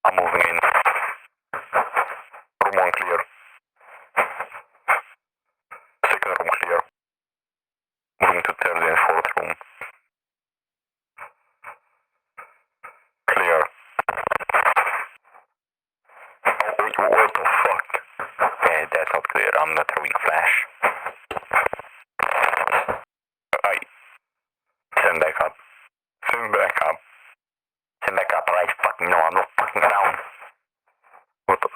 I'm moving in. Room 1 clear. Second room clear. Moving to third and fourth room. Clear. Oh, wait, what the fuck? Yeah, that's not clear. I'm not throwing a flash. Send back up. Send back up. Send back up, right? Fucking no, I'm not fucking around. What the...